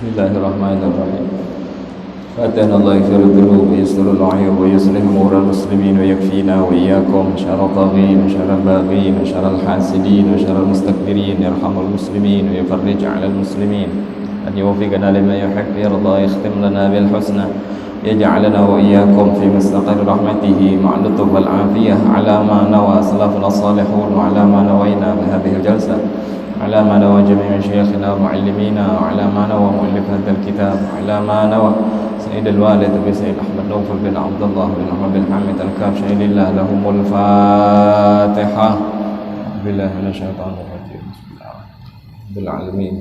Bismillahirrahmanirrahim. Fatihna Allah yaghfir dhunub wa yastur al-'uyub wa yuslih umur al-muslimin wa yakfina wa iyyakum syarra taghin wa syarra baghin wa syarra al-hasidin wa syarra al-mustakbirin yarhamul muslimin wa yufarrij 'ala al-muslimin an yuwaffiqana lima yuhibbu wa yarda yakhtim lana bil husna yaj'alana wa iyyakum fi mustaqarri rahmatihi ma'a lutf wal 'afiyah 'ala ma nawa salafuna salihun wa 'ala ma nawayna bi hadhihi al-jalsah على ما نوى جميع شيخنا ومعلمينا وعلى ما نوى مؤلف هذا الكتاب وعلى ما نوى سيد الوالد بسيد أحمد نوفل بن عبد الله بن عمر بن حمد الكافشي لله لهم الفاتحة بالله من الشيطان الرجيم بسم الله رب العالمين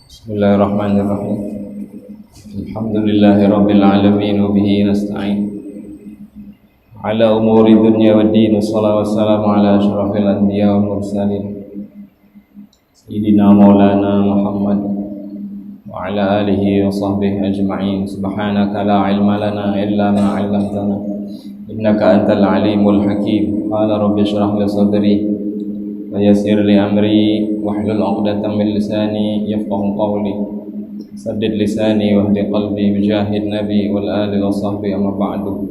بسم الله الرحمن الرحيم Alhamdulillahi Rabbil Alamin wa bihi nasta'in ala umuri dunya wa din. Wassalatu wassalamu ala asyrafil anbiya wal mursalin Sayyidina Maulana Muhammad wa ala alihi wa sahbihi ajma'in. Subhanaka la ilma lana illa ma 'allamtana innaka antal alimul hakim. Qala rabbi shrah li sadri wa yassir li amri wahlul 'uqdatam min lisani yafqahu qawli saddid lisani wahdi qalbi bijahid nabi wal ali wa sahbihi amma ba'du.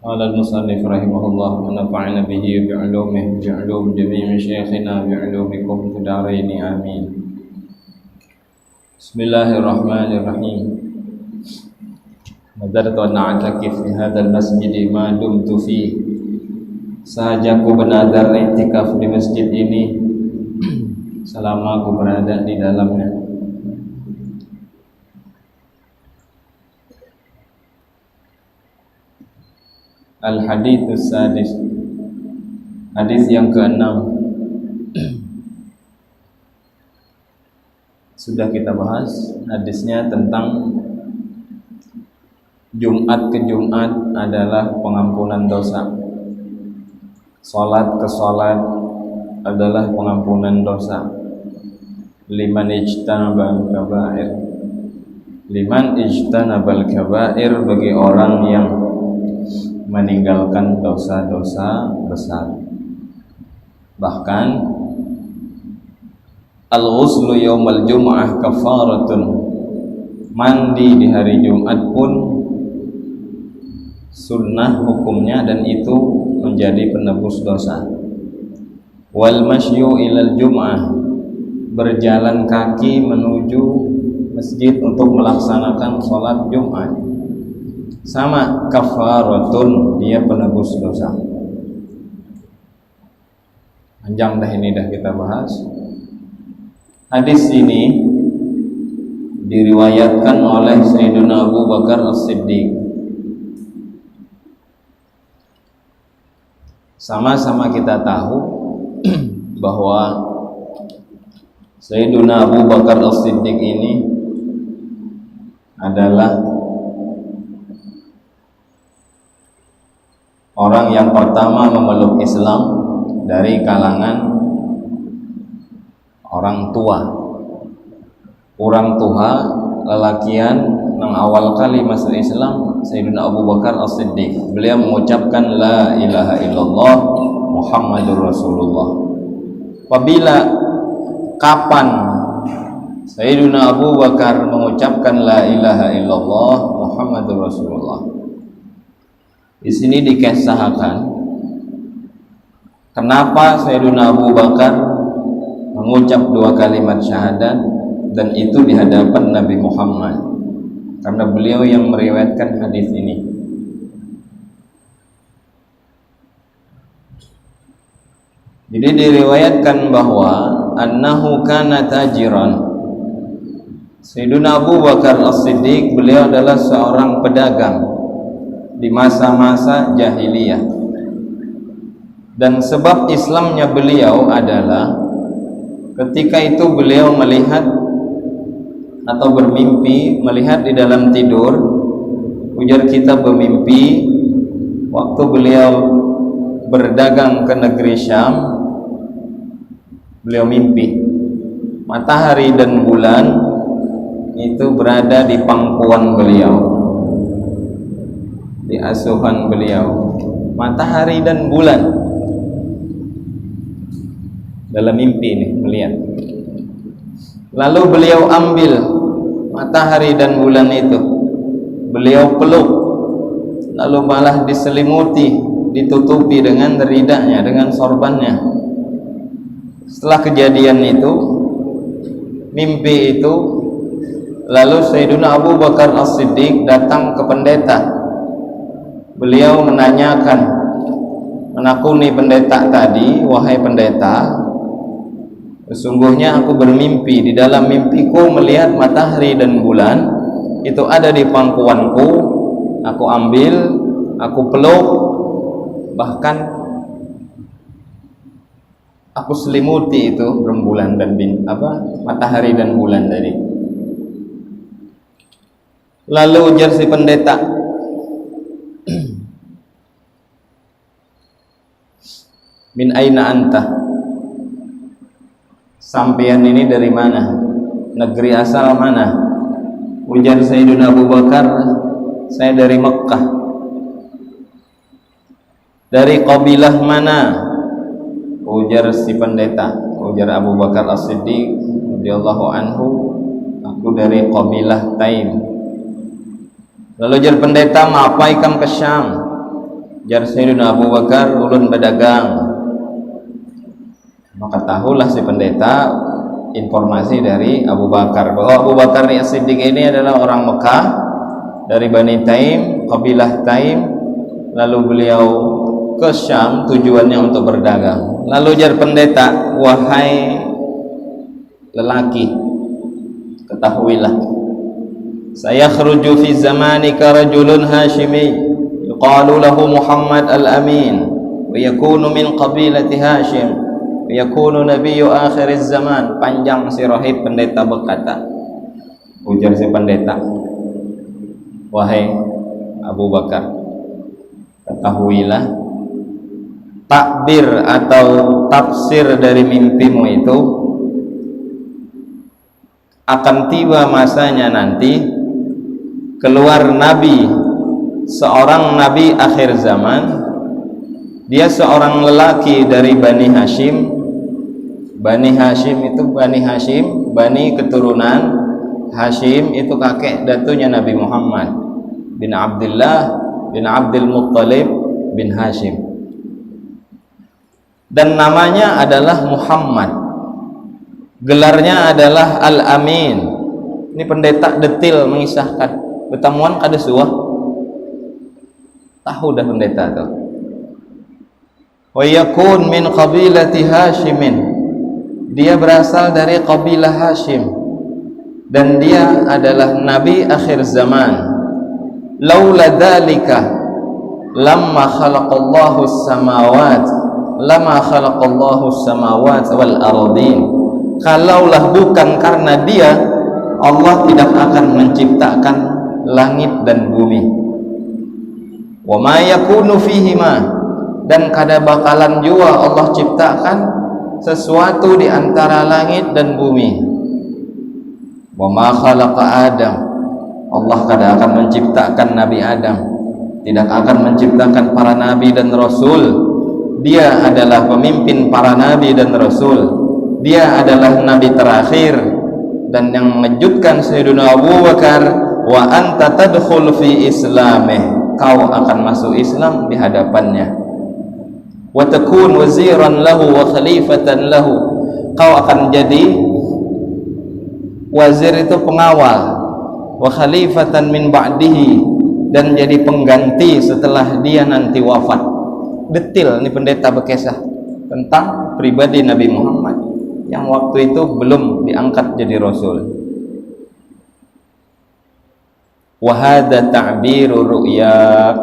Qala al-musannif rahimahullah wa nafa'ana bihi bi'ulumihi bi'ulum jami'i syekhina bi'ulumikum fid dharain amin. Bismillahirrahmanirrahim. Nadartu an a'takif fi hadzal masjid ma dumtu fi. Sahaja aku bernadar i'tikaf di masjid ini selama aku berada di dalamnya. Al-hadits sadis, hadis yang ke-6 sudah kita bahas. Hadisnya tentang Jumat ke Jumat adalah pengampunan dosa, salat ke salat adalah pengampunan dosa. Liman ijtanabal kabair, liman ijtanabal kabair, bagi orang yang meninggalkan dosa-dosa besar. Bahkan al-ghuslu yaumal jum'ah kafaratun, mandi di hari Jumat pun sunnah hukumnya dan itu menjadi penebus dosa. Wal masyu ilal jum'ah, berjalan kaki menuju masjid untuk melaksanakan sholat Jumat, sama kafaratun, dia penebus dosa. Panjang dah ini, dah kita bahas. Hadis ini diriwayatkan oleh Sayyidina Abu Bakar As-Siddiq. Sama-sama kita tahu bahwa Sayyidina Abu Bakar As-Siddiq ini adalah orang yang pertama memeluk Islam dari kalangan orang tua. Orang tua lelakian yang awal kali masuk Islam Sayyidina Abu Bakar As-Siddiq. Beliau mengucapkan la ilaha illallah Muhammadur Rasulullah. Apabila kapan Sayyidina Abu Bakar mengucapkan la ilaha illallah Muhammadur Rasulullah, di sini dikisahkan kenapa Sayyidina Abu Bakar mengucap dua kalimat syahadat, dan itu di hadapan Nabi Muhammad, karena beliau yang meriwayatkan hadis ini. Jadi diriwayatkan bahwa annahu kana tajiran. Sayyidina Abu Bakar As-Siddiq, beliau adalah seorang pedagang di masa-masa jahiliyah, dan sebab Islamnya beliau adalah ketika itu beliau melihat atau bermimpi, melihat di dalam tidur. Ujar kita bermimpi waktu beliau berdagang ke negeri Syam, beliau mimpi matahari dan bulan itu berada di pangkuan beliau, di asuhan beliau. matahari dan bulan. Dalam mimpi ini melihat. Lalu beliau ambil matahari dan bulan itu, beliau peluk, lalu malah diselimuti, ditutupi dengan ridanya, dengan sorbannya. Setelah kejadian itu, mimpi itu, lalu Sayyiduna Abu Bakar As-Siddiq datang ke pendeta. Beliau menanyakan, menakuni pendeta tadi, wahai pendeta, sesungguhnya aku bermimpi, di dalam mimpiku melihat matahari dan bulan itu ada di pangkuanku, aku ambil, aku peluk, bahkan aku selimuti itu rembulan dan matahari dan bulan tadi. Lalu ujar si pendeta, min aina anta? Sampean ini dari mana? Negeri asal mana? Ujar Sayyidina Abu Bakar, saya dari Mekkah. Dari kabilah mana? Ujar si pendeta, ujar Abu Bakar As-Siddiq radhiyallahu anhu, aku dari kabilah Taim. Lalu ujar pendeta, ma'apa ikam ke Syam? Ujar Sayyidina Abu Bakar, ulun berdagang. Maka tahulah si pendeta informasi dari Abu Bakar bahwa Abu Bakar As-Siddiq ini adalah orang Mekah dari Bani Taim, kabilah Taim. Lalu beliau ke Syam tujuannya untuk berdagang. Lalu ujar pendeta, wahai lelaki, ketahuilah, saya khruju fi zamanika rajulun Hashimi yuqalu lahu Muhammad al-Amin wa yakunu min qabilati Hashim wa yakunu nabiyyu akhiriz zaman. Panjang si rahib pendeta berkata. Ujar si pendeta, wahai Abu Bakar, ketahuilah, takbir atau tafsir dari mimpimu itu akan tiba masanya nanti keluar nabi, seorang nabi akhir zaman. Dia seorang lelaki dari Bani Hashim. Bani Hashim itu Bani Hashim, Bani keturunan Hashim itu kakek datunya Nabi Muhammad bin Abdullah bin Abdul Muttalib bin Hashim. Dan namanya adalah Muhammad, gelarnya adalah Al-Amin. Ini pendeta detil mengisahkan, bertemuan kada suah tahu dah pendeta tu. Wa yakun min qabilati Hashimin, dia berasal dari kabilah Hashim dan dia adalah nabi akhir zaman. Laula dzalika lamma khalaqallahu as-samawat lama khalaqallahu as-samawat wal ardin. Kalaulah bukan karena dia, Allah tidak akan menciptakan langit dan bumi. Wa ma yakunu fihima, dan kada bakalan juga Allah ciptakan sesuatu di antara langit dan bumi. Wa ma khalaqa Adam, Allah kada akan menciptakan Nabi Adam, tidak akan menciptakan para nabi dan rasul. Dia adalah pemimpin para nabi dan rasul. Dia adalah nabi terakhir. Dan yang mengejutkan Sayyidina Abu Bakar, wa anta tadkhul fi islamih, kau akan masuk Islam di hadapannya. Wa takun waziran lahu wa khalifatan lahu, kau akan jadi wazir itu pengawal, wa khalifatan min ba'dihi, dan jadi pengganti setelah dia nanti wafat. Detil ini pendeta berkisah tentang pribadi Nabi Muhammad yang waktu itu belum diangkat jadi rasul. Wa hadza ta'biru ru'yak,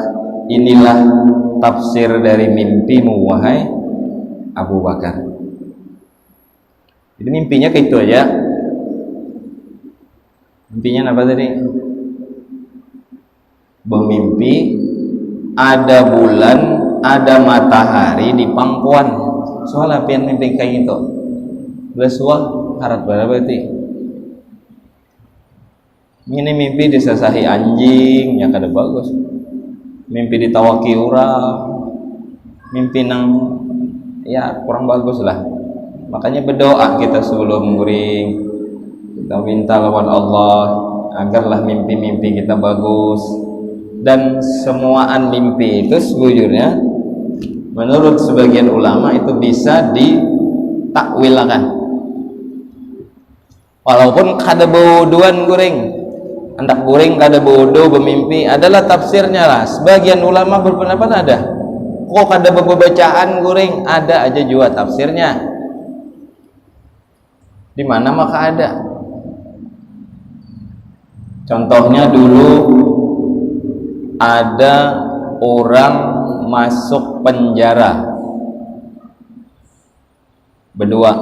inilah tafsir dari mimpimu wahai Abu Bakar. Jadi mimpinya kayak itu aja. Mimpinya apa tadi? Bermimpi ada bulan, ada matahari di pangkuan. Soal apa yang mimpi kayak gitu? Besuah harap berarti. Ini mimpi disasahi anjing, ya kada bagus. Mimpi ditawaki orang, mimpi nang ya kurang bagus lah. Makanya berdoa kita sebelum guring, kita minta lawan Allah agarlah mimpi-mimpi kita bagus. Dan semuaan mimpi itu sebujurnya menurut sebagian ulama itu bisa ditakwilkan. Walaupun kada bodohan guring, hendak guring kada bodoh bermimpi adalah tafsirnya lah. Sebagian ulama berpendapat ada. Kok kada bacaan guring, ada aja juga tafsirnya. Di mana maka ada. Contohnya dulu ada orang masuk penjara berdua.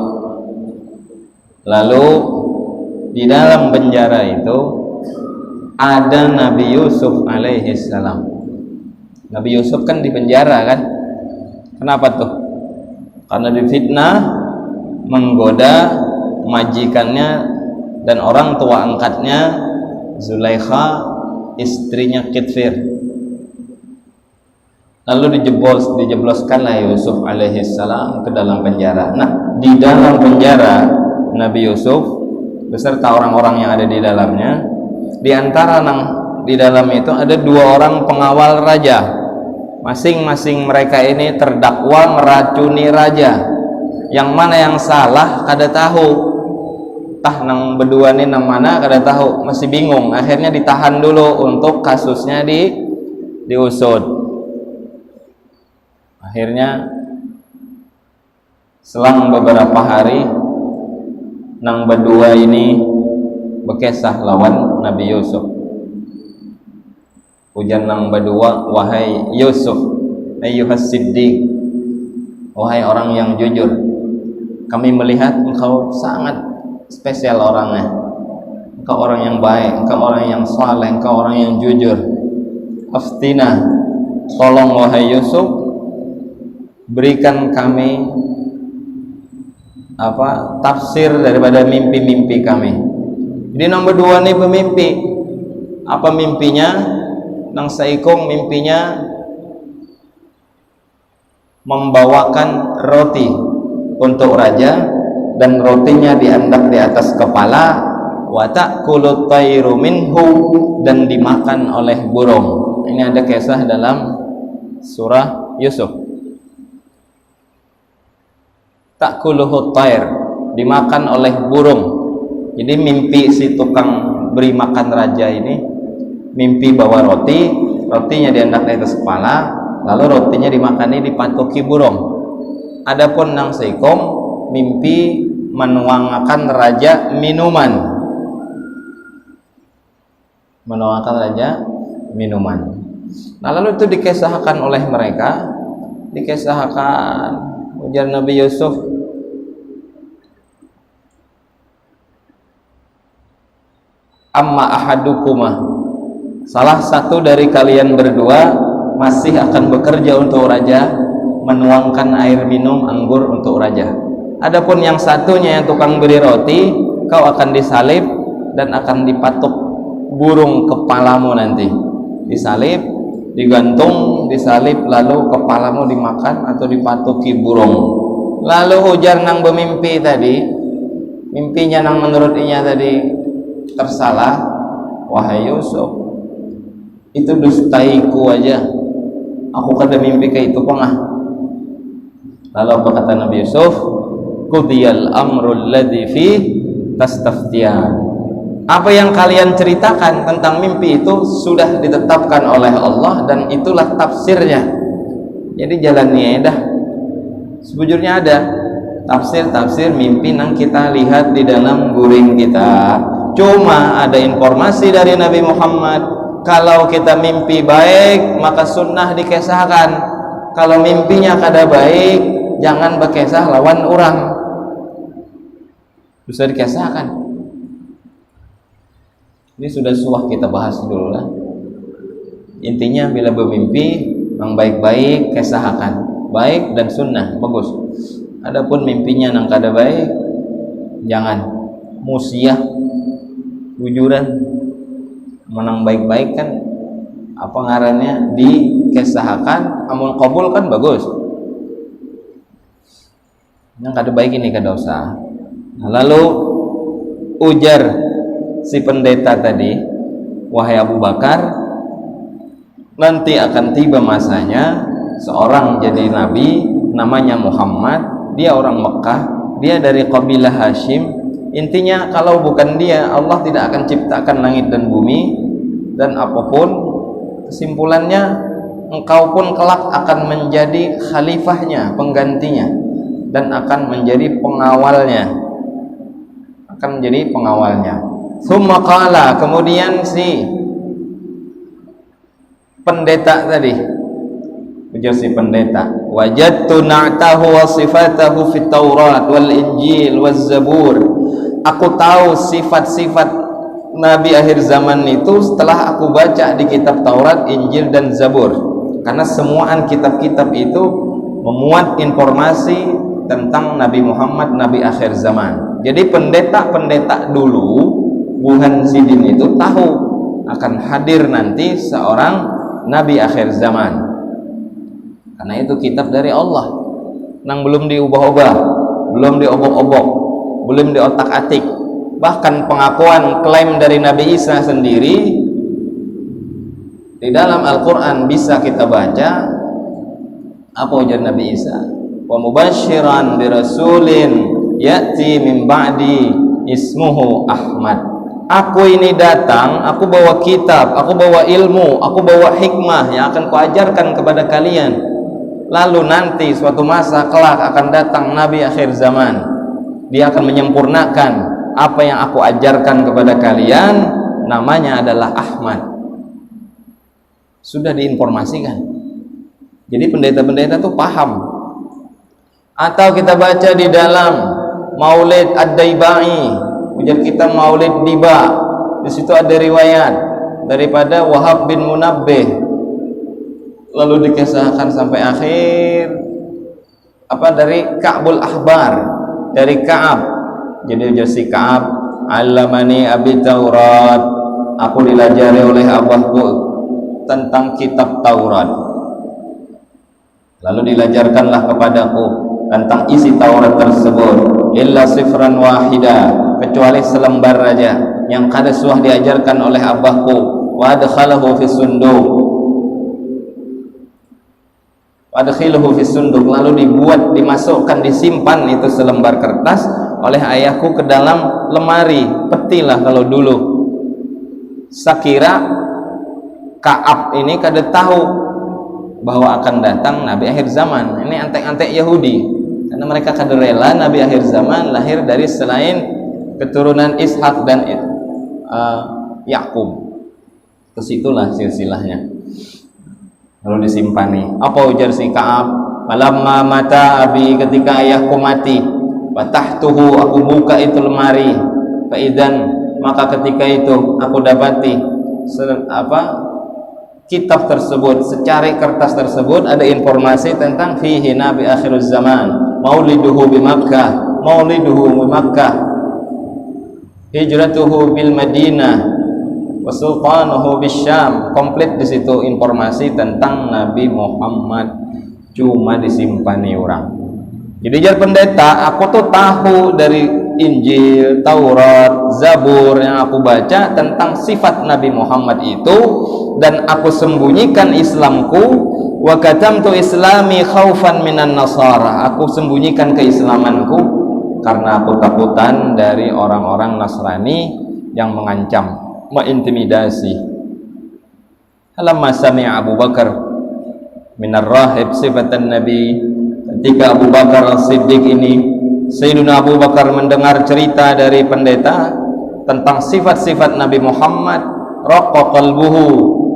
Lalu di dalam penjara itu ada Nabi Yusuf alaihi salam. Nabi Yusuf kan di penjara kan? Kenapa tuh? Karena difitnah, menggoda majikannya dan orang tua angkatnya Zulaikha, istrinya Kitfir. Lalu dijebloskanlah Yusuf alaihi salam ke dalam penjara. Nah, di dalam penjara Nabi Yusuf beserta orang-orang yang ada di dalamnya, di antara di dalam itu ada 2 orang pengawal raja. Masing-masing mereka ini terdakwa meracuni raja. Yang mana yang salah kada tahu. Tah nang berdua ini nang mana kada tahu, masih bingung. Akhirnya ditahan dulu untuk kasusnya diusut. Akhirnya selang beberapa hari nang berdua ini berkisah lawan Nabi Yusuf. Ujar nang berdua, wahai Yusuf, ayyuhas siddiq, wahai orang yang jujur, kami melihat engkau sangat spesial orangnya. Engkau orang yang baik, engkau orang yang saleh, engkau orang yang jujur. Aftina, tolong wahai Yusuf, berikan kami tafsir daripada mimpi-mimpi kami. Jadi nomor 2 nih pemimpi. Apa mimpinya? Nang saikong mimpinya membawakan roti untuk raja dan rotinya diandak di atas kepala, wa ta'kulu tayru minhu, dan dimakan oleh burung. Ini ada kisah dalam surah Yusuf. Ta'kuluhu tayr, dimakan oleh burung. Jadi mimpi si tukang beri makan raja ini mimpi bawa rotinya diandak di atas kepala, lalu rotinya dimakani dipatuki burung. Adapun nang seikom mimpi menuangkan raja minuman. Nah lalu itu dikisahkan oleh mereka, ujar Nabi Yusuf, amma ahadukuma, salah satu dari kalian berdua masih akan bekerja untuk raja, menuangkan air minum anggur untuk raja. Adapun yang satunya yang tukang beri roti, kau akan disalib dan akan dipatuk burung kepalamu nanti. Disalib, digantung, disalib, lalu kepalamu dimakan atau dipatuki burung. Lalu ujar nang bermimpi tadi, mimpinya nang menurut inya tadi tersalah, wahai Yusuf, itu dustaiku aja, aku kada mimpi kayak itu pengah. Lalu apa kata Nabi Yusuf? Qudiyal amrul ladzi fi tastaftiyan. Apa yang kalian ceritakan tentang mimpi itu sudah ditetapkan oleh Allah dan itulah tafsirnya. Jadi jalannya dah. Sebujurnya ada tafsir mimpi yang kita lihat di dalam guring kita. Cuma ada informasi dari Nabi Muhammad, kalau kita mimpi baik maka sunnah dikisahkan. Kalau mimpinya kada baik, jangan berkisah lawan orang. Bisa dikisahkan. Ini sudah suah kita bahas dulu lah. Intinya bila bermimpi yang baik-baik kisahkan, baik dan sunnah bagus. Adapun mimpinya nang kada baik, jangan musiah, bujuran. Menang baik-baik kan apa ngarannya dikisahkan, amun qabul kan bagus. yang kada baik ini kada usah. Nah, lalu ujar si pendeta tadi, wahai Abu Bakar, nanti akan tiba masanya seorang jadi nabi namanya Muhammad, dia orang Mekah, dia dari kabilah Hashim. Intinya kalau bukan dia, Allah tidak akan ciptakan langit dan bumi, dan apapun. Kesimpulannya, engkau pun kelak akan menjadi khalifahnya, penggantinya, dan akan menjadi pengawalnya, Summa qala, kemudian si pendeta tadi, ujar si pendeta, wajadtu na'tahu wa sifatahu fit Taurat wal Injil waz Zabur. Aku tahu sifat-sifat Nabi akhir zaman itu setelah aku baca di kitab Taurat, Injil dan Zabur. Karena semuaan kitab-kitab itu memuat informasi tentang Nabi Muhammad, Nabi akhir zaman. Jadi pendeta-pendeta dulu, Wuhan Sidin itu tahu akan hadir nanti seorang Nabi akhir zaman. Karena itu kitab dari Allah, nang belum diubah-ubah, belum diobok-obok, belum diotak-atik. Bahkan pengakuan klaim dari Nabi Isa sendiri di dalam Al-Quran bisa kita baca. Apa ujar Nabi Isa? Wa mubashiran bi rasulin ya'ti min ba'di ismuhu Ahmad. Aku ini datang, aku bawa kitab, aku bawa ilmu, aku bawa hikmah yang akan kuajarkan kepada kalian. Lalu nanti suatu masa kelak akan datang Nabi akhir zaman. Dia akan menyempurnakan apa yang aku ajarkan kepada kalian, namanya adalah Ahmad. Sudah diinformasikan. Jadi pendeta-pendeta itu paham. Atau kita baca di dalam Maulid Ad-Daibai, ujar kita Maulid Diba, di situ ada riwayat daripada Wahab bin Munabbih, lalu dikisahkan sampai akhir dari Ka'bul Ahbar, dari Ka'ab. Jadi ujar si Ka'ab, Allamani abi Taurat, aku dilajari oleh abahku tentang kitab Taurat. Lalu dilajarkanlah kepadaku tentang isi Taurat tersebut, illa sifran wahida, kecuali selembar saja yang kada suah diajarkan oleh abahku. Wa adkhalahu fi sunduk, lalu dimasukkan, disimpan itu selembar kertas oleh ayahku ke dalam lemari peti lah kalau dulu. Sakira Ka'ab ini kada tahu bahwa akan datang Nabi akhir zaman. Ini antek-antek Yahudi, karena mereka kada rela Nabi akhir zaman lahir dari selain keturunan Ishak dan Yakub. Kesitulah silsilahnya. Lalu disimpani. Apa ujar si Ka'ab? Falamma mata abi, ketika ayahku mati, fatahtuhu, aku buka itu lemari, faidan, maka ketika itu aku dapati kitab tersebut, secari kertas tersebut ada informasi tentang fihi nabi akhir zaman, mauliduhu bi Makkah, hijratuhu bil Madinah, wa sultanuhu bisyam. Komplit di situ informasi tentang Nabi Muhammad, cuma disimpani orang. Jadi jar pendeta, aku tuh tahu dari Injil, Taurat, Zabur yang aku baca tentang sifat Nabi Muhammad itu, dan aku sembunyikan Islamku. Wa katamtu islami khaufan minan nasara, aku sembunyikan keislamanku karena aku takutan dari orang-orang Nasrani yang mengancam, mengintimidasi. Halamma sami'a Abu Bakar minar rahib sifatan Nabi, ketika Abu Bakar As-Siddiq ini, Sayyidina Abu Bakar mendengar cerita dari pendeta tentang sifat-sifat Nabi Muhammad, raqqa qalbuhu,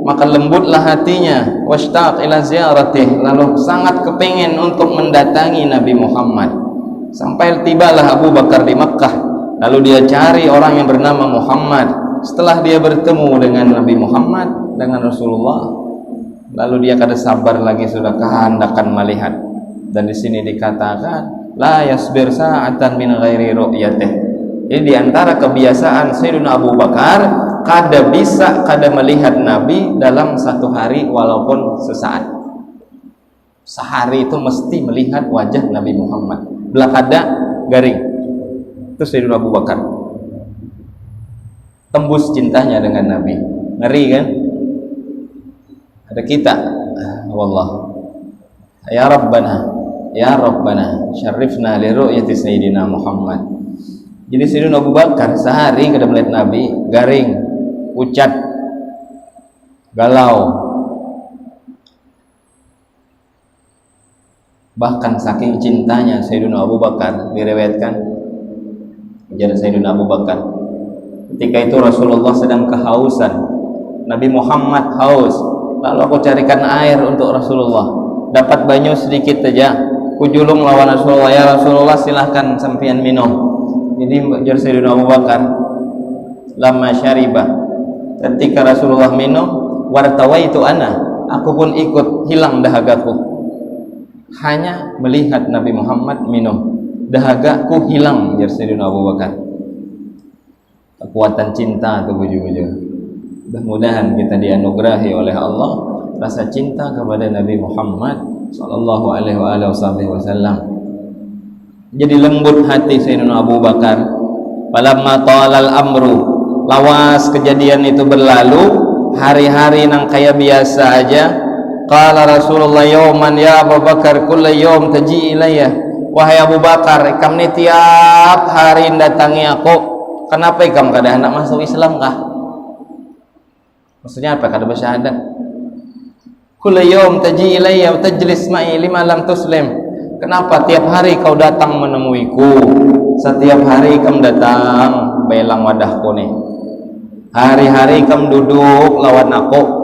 maka lembutlah hatinya, washtaq ila ziyaratih, lalu sangat kepingin untuk mendatangi Nabi Muhammad. Sampai tibalah Abu Bakar di Makkah, lalu dia cari orang yang bernama Muhammad. Setelah dia bertemu dengan Nabi Muhammad, dengan Rasulullah, lalu dia kada sabar lagi, sudah kehendakan melihat. Dan di sini dikatakan la yasbir sa'atan min ghairi ru'yatih. Jadi di antara kebiasaan Sayyidina Abu Bakar, kada melihat Nabi dalam satu hari walaupun sesaat. Sehari itu mesti melihat wajah Nabi Muhammad. belakada garing. Itu Sayyidina Abu Bakar. Tembus cintanya dengan Nabi. Ngeri kan? Ada kita, wallah. Ya Rabbana, syarifna li ru'yati Sayyidina Muhammad. Jadi Sayyidina Abu Bakar sehari kada melihat Nabi, garing, pucat, galau. Bahkan saking cintanya Sayyidina Abu Bakar, diriwayatkan ujar Sayyidina Abu Bakar, ketika itu Rasulullah sedang kehausan, Nabi Muhammad haus, lalu aku carikan air untuk Rasulullah, dapat banyu sedikit saja, kujulung lawan Rasulullah, ya Rasulullah silahkan sampian minum. Jadi ujar Sayyidina Abu Bakar, lama syaribah, ketika Rasulullah minum, wartawaitu ana, aku pun ikut hilang dahagaku, hanya melihat Nabi Muhammad minum, dahagaku hilang. Ujar Sayyidina Abu Bakar. Kekuatan cinta itu bujur-bujur. Mudah-mudahan kita dianugerahi oleh Allah rasa cinta kepada Nabi Muhammad sallallahu alaihi wasallam. Jadi lembut hati Sayyidina Abu Bakar. Falamma talal amru, lawas kejadian itu berlalu, hari-hari nang kayak biasa aja. Qala Rasulullah yauman ya Abu Bakar kullu yaum taji ilayya. Wahai Abu Bakar, ikam ni tiap hari datangi aku. Kenapa ikam kada hendak masuk Islam kah? Maksudnya apa? Kada bersyahadat. Kullu yaum taji ilayya wa tajlis ma'i lima lam tuslim. Kenapa tiap hari kau datang menemuiku? Setiap hari kamu datang belang wadahku nih. Hari-hari kamu duduk lawan aku.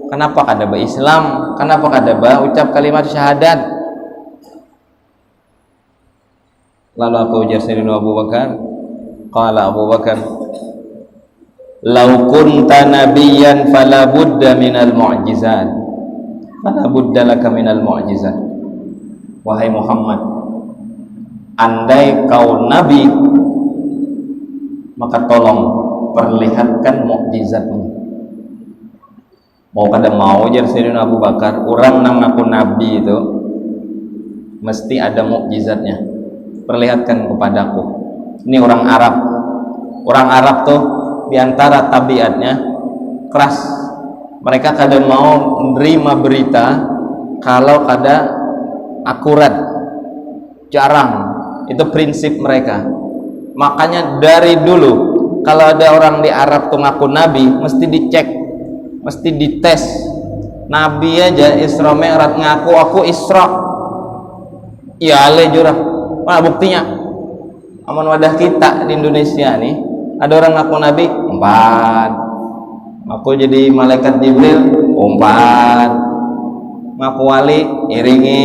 Kenapa kada berislam? Kenapa kada ucap kalimat syahadat? Lalu apa ujar Sayyidina Abu Bakar? Qala Abu Bakar, "Lau kunta nabiyyan fala budda minal mu'jizat. Fala budda laka minal mu'jizat." Wahai Muhammad, andai kau nabi, maka tolong perlihatkan mukjizatmu. Mau kada mau jar Sayyidina Abu Bakar, orang nang aku nabi itu mesti ada mukjizatnya. Perlihatkan kepadaku. Ini orang Arab. Orang Arab tuh diantara tabiatnya keras. Mereka kada mau menerima berita kalau kada akurat, jarang. Itu prinsip mereka. Makanya dari dulu kalau ada orang di Arab tuh ngaku nabi, mesti dicek, mesti dites. Nabi aja Isra Mi'raj ngaku aku Isra, ya ale jurah. Mana buktinya? Aman wadah kita di Indonesia nih, ada orang ngaku nabi, umpat. Aku jadi malaikat Jibril, umpat. Ngaku wali, iringi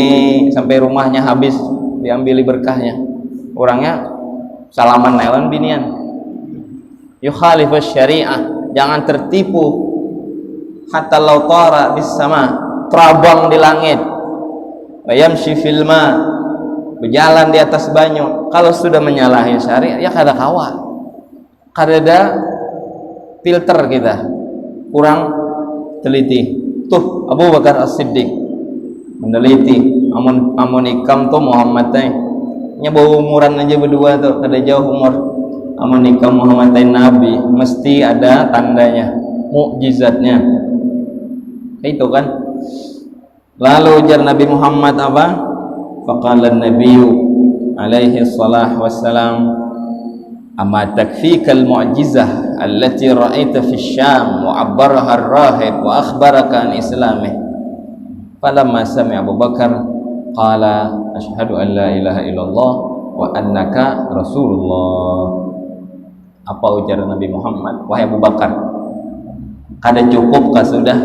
sampai rumahnya habis diambil berkahnya. Orangnya salaman nelan binian. Yukhalifus syariah, jangan tertipu. Hatta law tara bis sama, terbang di langit. Wa yamshi fil ma, berjalan di atas banyu. Kalau sudah menyalahi syariat, ya kada kawa. Kada ada filter kita. Kurang teliti. Tuh Abu Bakar As-Siddiq meneliti amun ikam tuh Muhammad teh nya bau umuran aja berdua tuh, kada jauh umur. Amun ikam Muhammad teh nabi, mesti ada tandanya, mukjizatnya. Itu kan. Lalu ujar Nabi Muhammad apa? Faqala an-nabiyyu alaihi salah wassalam, amma takfikal mu'jizah allati ra'aita fi Syam wa 'abbaraha ar-rahib wa akhbaraka an islamih. Falamma sami'a Abu Bakar qala asyhadu an la ilaha illallah wa annaka rasulullah. Apa ujar Nabi Muhammad? Wahai Abu Bakar, kada cukupkah sudah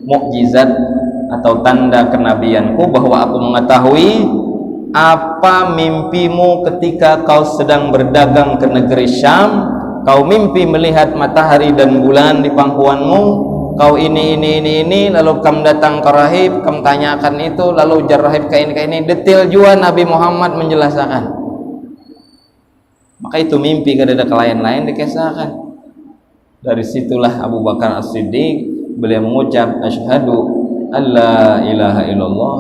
mukjizat atau tanda kenabianku bahwa aku mengetahui apa mimpimu ketika kau sedang berdagang ke negeri Syam? Kau mimpi melihat matahari dan bulan di pangkuanmu. Kau ini, lalu kamu datang ke rahib, kamu tanyakan itu, lalu ujar rahib ke ini. Detail juga Nabi Muhammad menjelaskan. Maka itu mimpi, kada ada lain-lain dikisahkan. Dari situlah Abu Bakar As-Siddiq beliau mengucap asyhadu alla ilaha illallah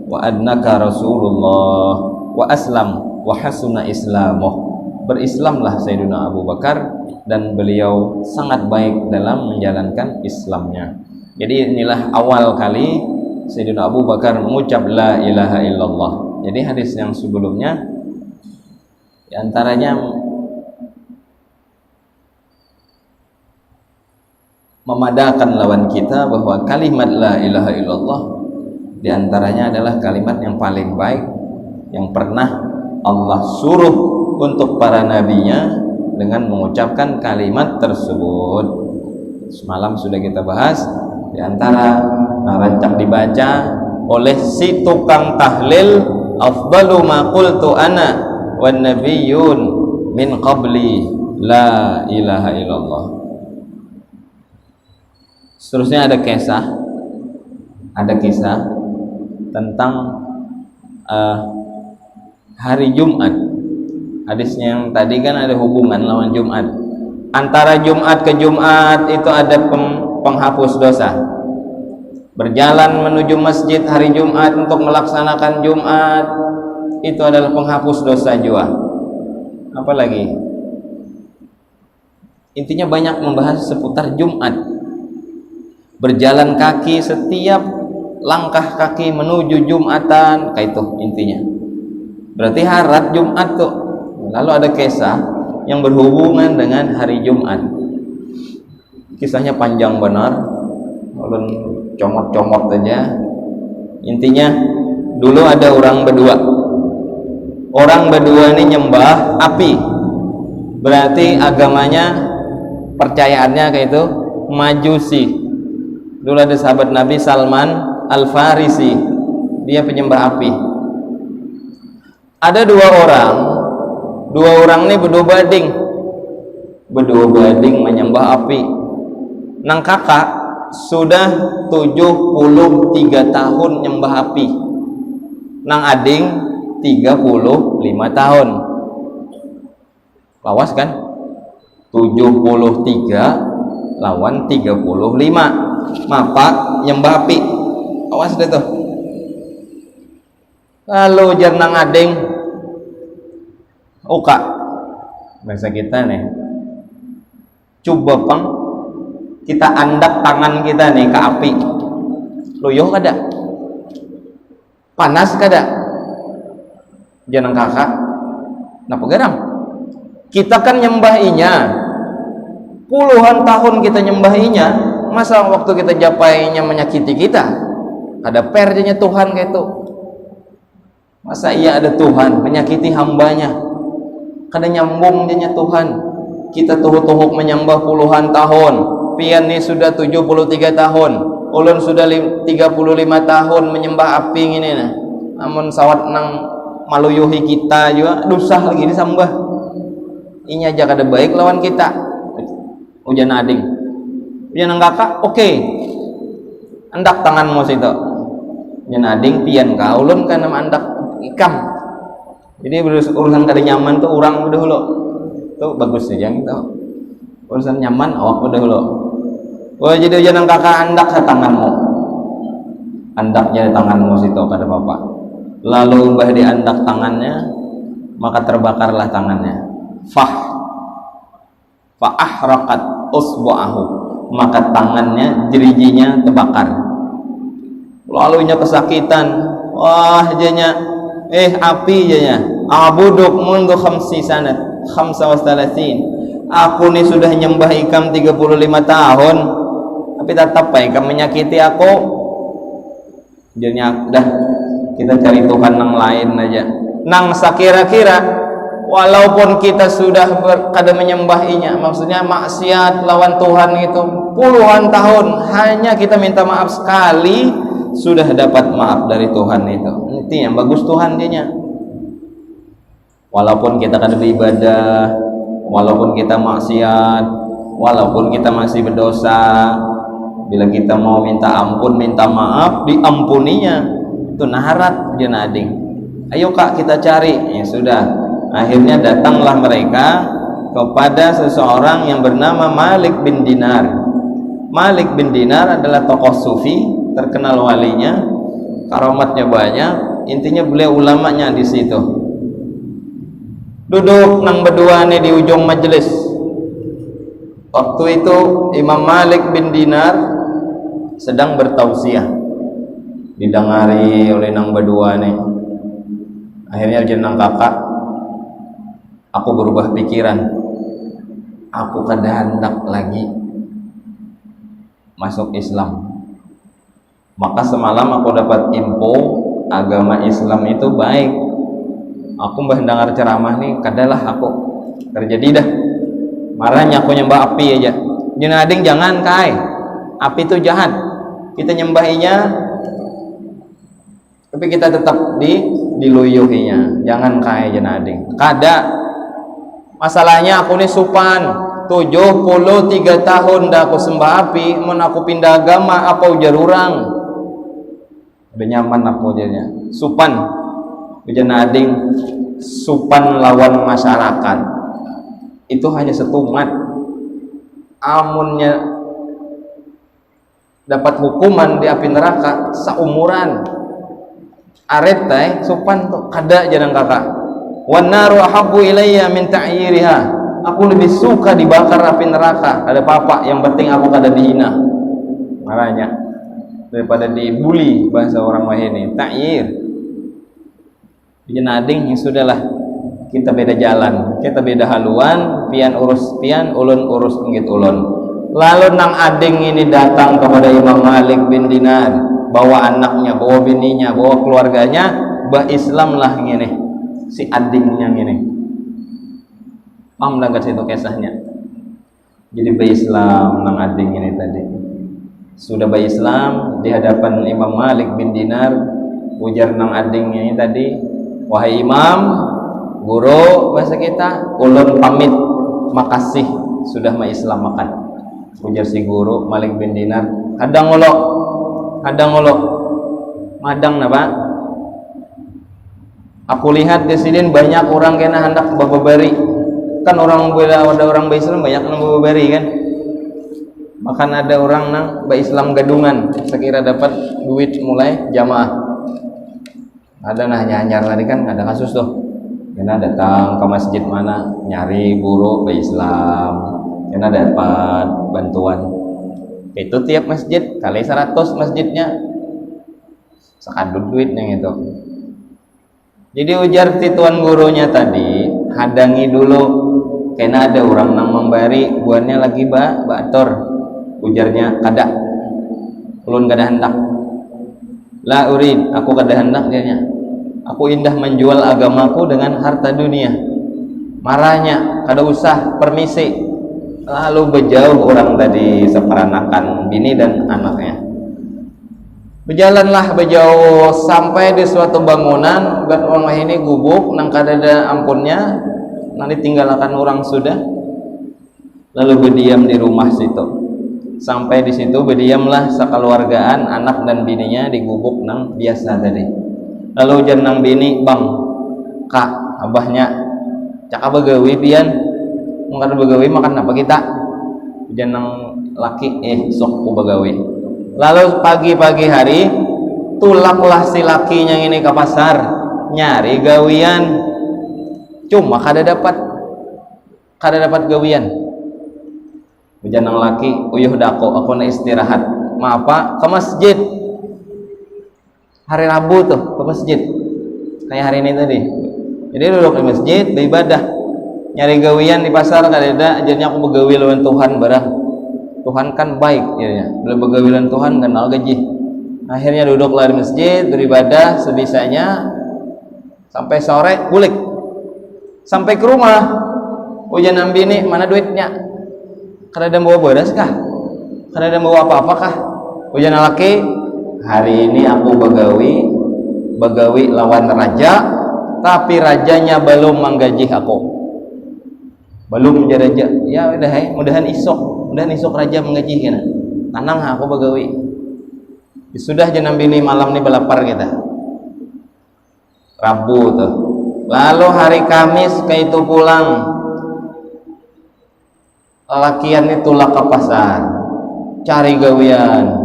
wa annaka rasulullah wa aslam wa hasuna islamuh. Berislamlah Sayyidina Abu Bakar dan beliau sangat baik dalam menjalankan Islamnya. Jadi inilah awal kali Sayyidina Abu Bakar mengucap la ilaha illallah. Jadi hadis yang sebelumnya diantaranya memadakan lawan kita bahwa kalimat la ilaha illallah diantaranya adalah kalimat yang paling baik yang pernah Allah suruh untuk para nabinya dengan mengucapkan kalimat tersebut. Semalam sudah kita bahas di antara rancak dibaca oleh si tukang tahlil, afdalu ma qultu ana wan nabiyyun min qabli la ilaha illallah. Seterusnya ada kisah tentang hari Jumat. Hadisnya yang tadi kan ada hubungan lawan Jumat. Antara Jumat ke Jumat itu ada penghapus dosa. Berjalan menuju masjid hari Jumat untuk melaksanakan Jumat itu adalah penghapus dosa juga. Apalagi intinya banyak membahas seputar Jumat. Berjalan kaki setiap langkah kaki menuju Jumatan, kayak itu intinya. Berarti harat Jumat tuh. Lalu ada kisah yang berhubungan dengan hari Jumat. Kisahnya panjang benar, ulun comot-comot aja. Intinya dulu ada orang berdua. Orang berdua ini nyembah api. Berarti agamanya, percayaannya kayak itu Majusi. Dulu ada sahabat Nabi Salman Al-Farisi, dia penyembah api. Ada dua orang ini berdua bading menyembah api. Nang kakak sudah 73 tahun nyembah api, nang ading 35 tahun. Lawas kan? 73 lawan 35. Mapak nyembah api. Awas deh tuh. Lalu jernang ading uka bahasa kita nih, coba pang kita andap tangan kita nih ke api, loyo kada, panas kada, jangan kakak, napa garam? Kita kan nyembahinya, puluhan tahun kita nyembahinya, masa waktu kita japainya menyakiti kita? Ada perjanya Tuhan kayak itu. Masa iya ada Tuhan menyakiti hambanya? Kada nyambung dia Tuhan. Kita tuhuk-tuhuk menyembah puluhan tahun. Pian ni sudah 73 tahun. Ulun sudah 35 tahun menyembah api ini nah. Namun sawat nang maluyuhi kita juga dusah lagi disambah. Ini aja kada baik lawan kita. Ujan ading. Ujan kakak, oke. Andak tanganmu situ. Ujan ading pian ka ulun kana andak ikam. Jadi urusan kada nyaman tuh orang udah dulu tuh bagus aja gitu. Urusan nyaman awak udah dulu. Oh jadi jangan kakak andak ke tanganmu, andaknya tanganmu situ kada apa-apa. Lalu ubah diandak tangannya, maka terbakarlah tangannya. Fa'ahraqat usbu'ahu, maka tangannya jerijinya terbakar. Lalunya kesakitan. Wah jadinya api janya abuduk mundu khamsi sanat 35. Aku nih sudah nyembah ikam 35 tahun tapi tetap ikam menyakiti aku. Jadinya dah kita cari Tuhan yang lain aja. Nang sakira-kira walaupun kita sudah kada menyembahinya, maksudnya maksiat lawan Tuhan itu puluhan tahun, hanya kita minta maaf sekali sudah dapat maaf dari Tuhan itu. Itu yang bagus Tuhan dianya. Walaupun kita kada beribadah, walaupun kita maksiat, walaupun kita masih berdosa, bila kita mau minta ampun, minta maaf, diampuninya. Itu naharat dia nading. Ayo kak kita cari. Ya sudah. Akhirnya datanglah mereka kepada seseorang yang bernama Malik bin Dinar. Malik bin Dinar adalah tokoh sufi terkenal walinya, karamatnya banyak. Intinya beliau ulamanya di situ. Duduk nang berdua nih di ujung majelis. Waktu itu Imam Malik bin Dinar sedang bertausiah, didengari oleh nang berdua nih. Akhirnya jenang kakak, aku berubah pikiran, aku kada hendak lagi masuk Islam. Maka semalam aku dapat info agama Islam itu baik. Aku mbah dengar ceramah nih, kadalah aku terjadi dah. Marahnya aku nyembah api aja. Jenading jangan kai, api itu jahat. Kita nyembahinya, tapi kita tetap diluyuhinya. Jangan kai jenading. Kada. Masalahnya aku nih supan 73 tahun dah aku sembah api. Mun aku pindah agama apa ujar orang. Udah nyaman aku jadinya. Supan. Ujian ading supan lawan masyarakat itu hanya setumat, amunnya dapat hukuman di api neraka seumuran. Aret supan tuh kada jangan kakak. Wan naru ahabbu ilayya min ta'yiriha. Aku lebih suka dibakar api neraka, ada apa-apa, yang penting aku kada dihina. Marahnya daripada dibully, bahasa orang Wahini ta'yir. Jenading ya sudahlah, kita beda jalan, kita beda haluan, pian urus pian, ulun urus inggit ulun. Lalu nang ading ini datang kepada Imam Malik bin Dinar, bawa anaknya, bawa bininya, bawa keluarganya, bah Islam lah ngene, si adingnya ngene. Paham dah situ kisahnya. Jadi bah Islam nang ading ini tadi. Sudah bah Islam di hadapan Imam Malik bin Dinar, ujar nang adingnya ini tadi, wahai imam, guru bahasa kita, ulun pamit, makasih sudah Islam makan. Ujar si guru Malik bin Dinar, hadang ulo, madang napa? Aku lihat di sini banyak orang kena hendak bababari, kan orang bela ada orang Islam banyak nang bababari kan. Makan ada orang nang Islam gadungan, sekira dapat duit mulai jamaah. Ada nah nyanyar tadi kan ada kasus tuh, kena datang ke masjid mana nyari guru ke Islam, kena dapat bantuan. Itu tiap masjid kali 100 masjidnya sekadut duitnya gitu. Jadi ujar tituan gurunya tadi, hadangi dulu, kena ada orang nang memberi buannya lagi bator. Ujarnya kada, ulun kada hendak. La urid, aku kada hendak dianya. Aku indah menjual agamaku dengan harta dunia. Marahnya, kada usah, permisi. Lalu berjauh orang tadi seperanakan bini dan anaknya. Berjalanlah berjauh sampai di suatu bangunan, dan orang ini gubuk, nang kada ada ampunnya, nanti tinggalkan orang sudah. Lalu berdiam di rumah situ. Sampai di situ berdiamlah sekeluargaan, anak dan bininya di gubuk nang biasa tadi. Lalu ujar nang bini, bang, kak, abahnya cak bagawi pian, makan bagawi makan apa kita? Ujar nang laki, sok ku bagawi. Lalu pagi-pagi hari tulaklah si lakinya ini ke pasar nyari gawian, cuma kada dapat gawian. Ujar nang laki, uyuh dako, aku na istirahat. Maaf pak, ke masjid. Hari Rabu tuh ke masjid kayak hari ini tadi. Jadi duduk di masjid beribadah, nyari gawian di pasar kada ada. Ajarnya aku begawi lawan Tuhan barah. Tuhan kan baik jadinya. Bila begawi lawan Tuhan kenal gaji. Akhirnya duduklah di masjid beribadah sebisanya sampai sore bulik. Sampai ke rumah ujian nambi nih, mana duitnya? Kada ada bawa beras kah? Kada ada bawa apa-apa kah? Ujian laki, hari ini aku begawi lawan raja, tapi rajanya belum menggaji aku. Belum jadi raja. Ya udah mudahan isok raja menggaji kena. Tenang aku begawi. Sudah jenam bini malam nih belapar kita. Rabu tuh. Lalu hari Kamis ke itu pulang. Lakian itu tulak ke pasar. Cari gawian.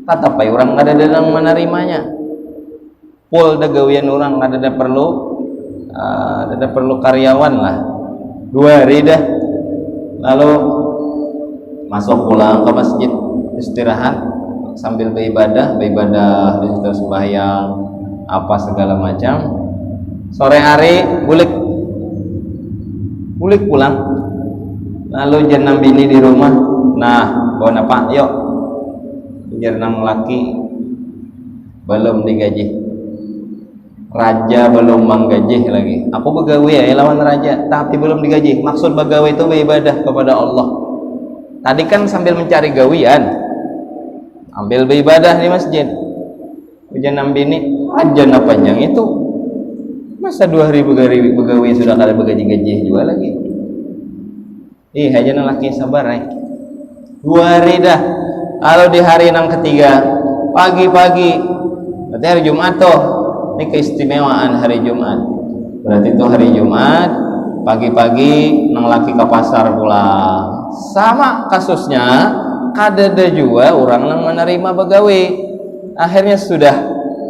Tatapai orang nggak ada yang menerimanya. Pul da gawian orang nggak ada perlu ada perlu karyawan lah 2 hari dah, lalu masuk pulang ke masjid istirahat sambil beribadah di situ sembahyang apa segala macam. Sore hari bulik pulang, lalu jenam bini di rumah. Nah, bawa apa? Yuk, jenam laki belum digaji, raja belum menggaji lagi. Aku begawe ya lawan raja, tapi belum digaji. Maksud begawe itu beribadah kepada Allah. Tadi kan sambil mencari gawian, ambil beribadah di masjid. Jenam bini aja panjang itu. Masa 2 hari begawi sudah kada begaji-gaji juga lagi. Aja laki sabar 2 hari dah. Lalu di hari yang ketiga pagi-pagi, berarti hari Jumat tuh. Ini keistimewaan hari Jumat. Berarti itu hari Jumat pagi-pagi nang laki ke pasar pulang. Sama kasusnya, kadada juga orang nang menerima begawi. Akhirnya sudah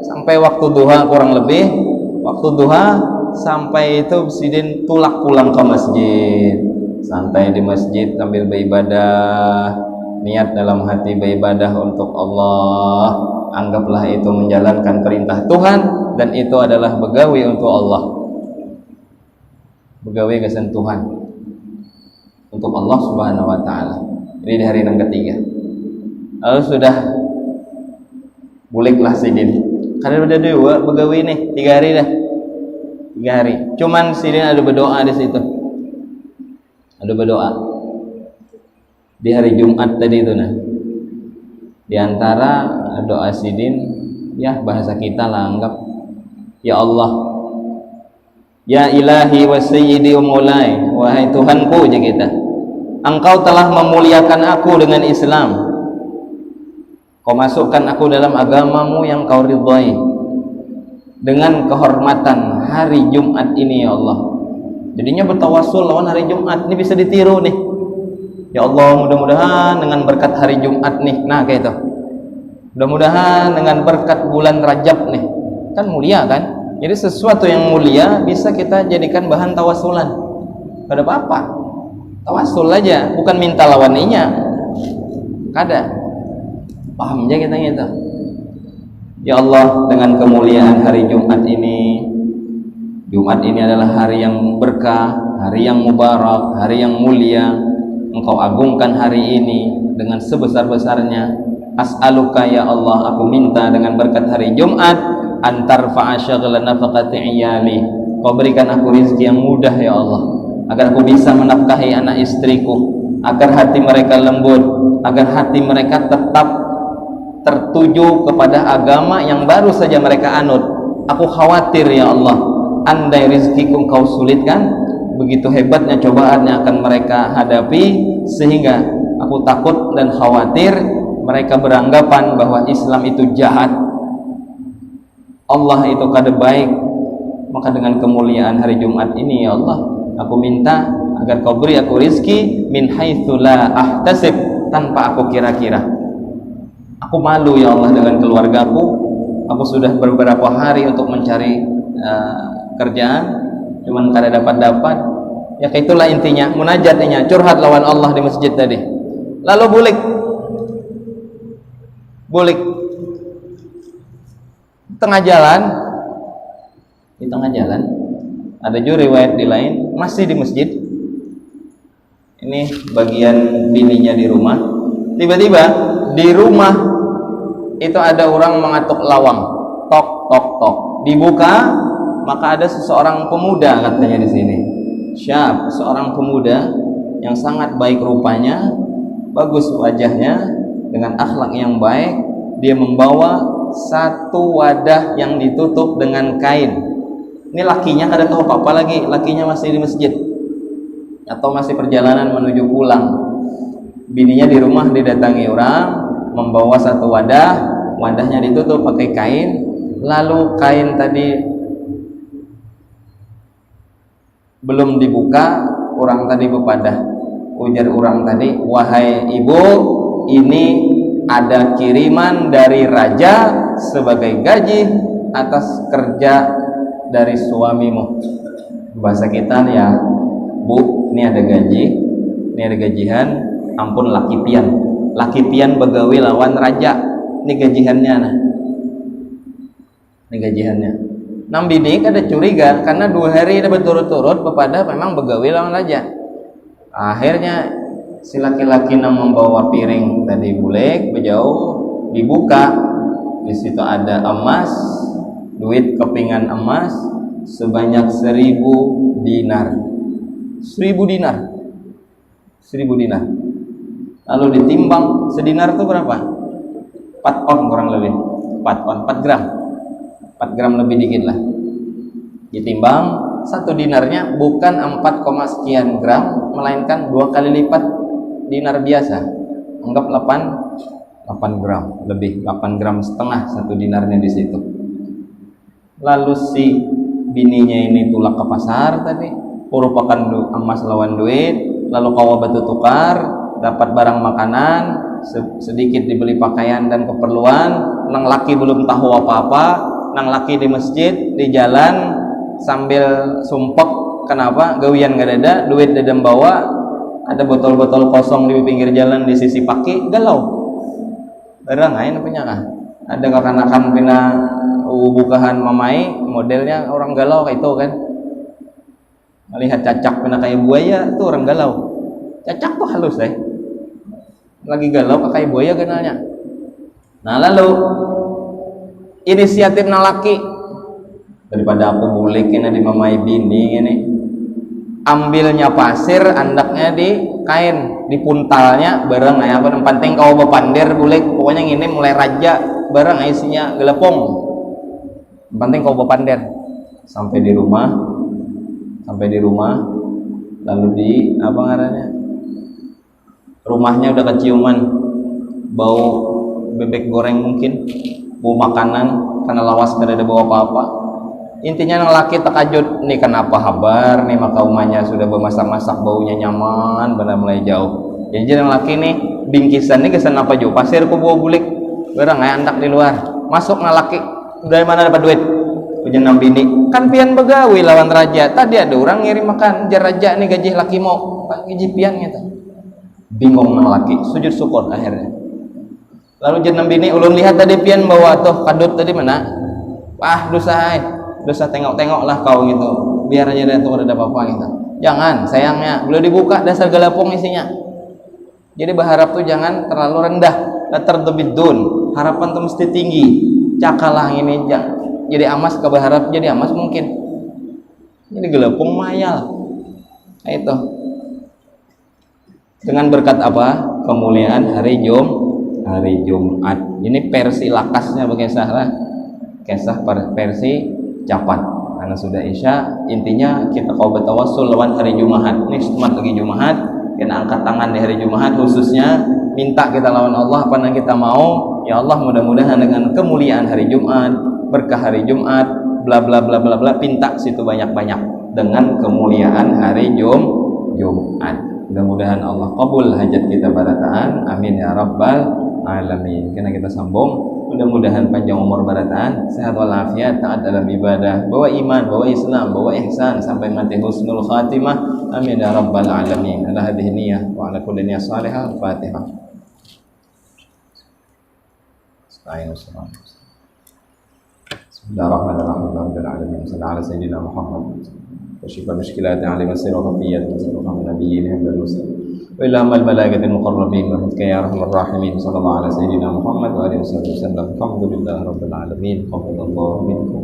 sampai waktu duha kurang lebih. Waktu duha sampai itu sidin tulak pulang ke masjid, santai di masjid sambil beribadah, niat dalam hati beribadah untuk Allah, anggaplah itu menjalankan perintah Tuhan dan itu adalah begawi untuk Allah, begawi kesentuhan untuk Allah Subhanahu wa taala. Ini di hari yang ketiga. Lalu sudah buliklah sidin. Karena udah 2 begawi nih 3 hari dah. 3 hari. Cuman sidin ada berdoa di situ. Ada berdoa. Di hari Jumat tadi itu nah. Di antara doa sidin, ya bahasa kita lah anggap, ya Allah, ya ilahi wa sayyidi wa mulai, wahai Tuhanku aja kita. Engkau telah memuliakan aku dengan Islam. Kau masukkan aku dalam agamamu yang kau ridhai dengan kehormatan hari Jumat ini ya Allah. Jadinya bertawassul lawan hari Jumat ini bisa ditiru nih. Ya Allah, mudah-mudahan dengan berkat hari Jumat nih, nah kayak itu. Mudah-mudahan dengan berkat bulan Rajab nih, kan mulia kan? Jadi sesuatu yang mulia bisa kita jadikan bahan tawasulan. Gak ada apa-apa, tawasul aja, bukan minta lawaninya. Kada. Paham aja kita gitu. Ya Allah, dengan kemuliaan hari Jumat ini, Jumat ini adalah hari yang berkah, hari yang mubarak, hari yang mulia. Engkau agungkan hari ini dengan sebesar-besarnya. As'aluka ya Allah, aku minta dengan berkat hari Jumat, antar fa'asyaghala nafaqati iyali. Kau berikan aku rizki yang mudah ya Allah, agar aku bisa menafkahi anak istriku, agar hati mereka lembut, agar hati mereka tetap tertuju kepada agama yang baru saja mereka anut. Aku khawatir ya Allah, andai rizkiku kau sulitkan, begitu hebatnya cobaan yang akan mereka hadapi, sehingga aku takut dan khawatir mereka beranggapan bahwa Islam itu jahat, Allah itu kada baik. Maka dengan kemuliaan hari Jumat ini ya Allah, aku minta agar kau beri aku rizki min haitsu la ahtasib, tanpa aku kira-kira. Aku malu ya Allah dengan keluargaku. Aku sudah beberapa hari untuk mencari kerjaan, cuman kada dapat. Ya itulah intinya, munajatnya, curhat lawan Allah di masjid tadi. Lalu bulik tengah jalan, di tengah jalan ada juga riwayat di lain masih di masjid. Ini bagian bininya di rumah. Tiba-tiba di rumah itu ada orang mengatuk lawang, tok tok tok. Dibuka, maka ada seseorang pemuda katanya di sini. Syab, seorang pemuda yang sangat baik rupanya, bagus wajahnya, dengan akhlak yang baik. Dia membawa satu wadah yang ditutup dengan kain. Ini lakinya kada tahu apa-apa lagi, lakinya masih di masjid atau masih perjalanan menuju pulang. Bininya di rumah didatangi orang, membawa satu wadah, wadahnya ditutup pakai kain. Lalu kain tadi belum dibuka, orang tadi bepadah. Ujar orang tadi, wahai ibu, ini ada kiriman dari raja sebagai gaji atas kerja dari suamimu. Bahasa kita ya, Bu, ini ada gaji, ini ada gajian, ampun laki pian begawi lawan raja, ini gajiannya nah. Ini gajiannya. Nambidik ada curiga karena 2 hari ada berturut-turut kepada memang begawi lawan raja. Akhirnya si laki-laki yang membawa piring tadi bulek bejauh dibuka, di situ ada emas, duit kepingan emas sebanyak 1000 dinar. 1000 dinar. 1000 dinar. Lalu ditimbang, sedinar itu berapa? 4 on kurang lebih. 4 on, 4 gram. 4 gram lebih dikit lah. Ditimbang, 1 dinarnya bukan 4, sekian gram, melainkan 2 kali lipat dinar biasa. Anggap 8 gram lebih, 8 gram setengah 1 dinarnya di situ. Lalu si bininya ini tulak ke pasar tadi, merupakan emas lawan duit, lalu kawa batu tukar, dapat barang makanan, sedikit dibeli pakaian dan keperluan. Nang laki belum tahu apa-apa, nang laki di masjid, di jalan sambil sumpek. Kenapa? Gawian gak ada, duit dadam bawa, ada botol-botol kosong di pinggir jalan di sisi paki, galau. Barang lain punya kah? Ada kekanakan pina bukahan mamai, modelnya orang galau kayak itu kan. Melihat cacak pina kayak buaya, itu orang galau. Cacak tuh halus lagi galau kayak buaya kenalnya. Nah lalu inisiatif laki, daripada aku bulikin di mamai bini ini, ambilnya pasir, andaknya di kain, di puntalnya bareng apa yang penting kau bepandir bulik, pokoknya ini mulai raja bareng isinya gelepong, penting kau bepandir. Sampai di rumah lalu di apa ngarannya, rumahnya udah keciuman bau bebek goreng, mungkin bau makanan karena lawas kada ada bawa apa-apa. Intinya yang laki terkajut, nih kenapa habar nih maka umanya sudah bermasak-masak, baunya nyaman, benar mulai jauh. Jadi yang laki nih bingkisan nih kesan apa jauh, pasir ku bawa bulik barang andak di luar, masuk nang laki, dari mana dapat duit? Punya bini kan pian begawi lawan raja, tadi ada orang ngirim makan jar raja nih gaji laki mau gaji pian gitu. Bingung nang laki, sujud syukur akhirnya. Lalu jenam bini ulun lihat tadi pian bawa tuh kadut tadi mana? Wah dosa tengok-tengok lah kau gitu, biar aja dia tuh ada apa-apa gitu. Jangan, sayangnya boleh dibuka dasar galapong isinya. Jadi berharap tuh jangan terlalu rendah, terdebidun, harapan tuh mesti tinggi. Cakalah ini jadi amas, keberharap jadi amas mungkin. Jadi galapong mayal. Nah, itu. Dengan berkat apa? Kemuliaan hari Jumat. Ini versi lakasnya bagaimana lah. Kisah versi capat karena sudah isya. Intinya kita kau bertawassul lawan hari Jumat. Ini Jumat lagi Jumat, kita angkat tangan di hari Jumat khususnya minta kita lawan Allah apa yang kita mau. Ya Allah, mudah-mudahan dengan kemuliaan hari Jumat, berkah hari Jumat, bla bla bla bla bla, pinta situ banyak-banyak dengan kemuliaan hari Jumat. Mudah-mudahan Allah kabul hajat kita barataan. Amin ya rabbal alamin. Karena kita sambung, mudah-mudahan panjang umur barataan, sehat walafiat, taat dalam ibadah, bawa iman, bawa Islam, bawa ihsan sampai mati husnul khatimah. Amin ya rabbal alamin. Ala hadhihi niyyah wa ala kulli niyyah salihah. Fatihah. Bismillahirrahmanirrahim. Rabbil alamin. Sallallahu ala sayyidina Muhammad. وشفاء مشكلات علم السر وخفيات وصدقها من نبيهم والمرسلين وإلى أما الملائكة المقربين ومنك يا أرحم الراحمين. صلى الله على سيدنا محمد وآله وصحبه وسلم. الحمد لله رب العالمين. قبل الله منكم.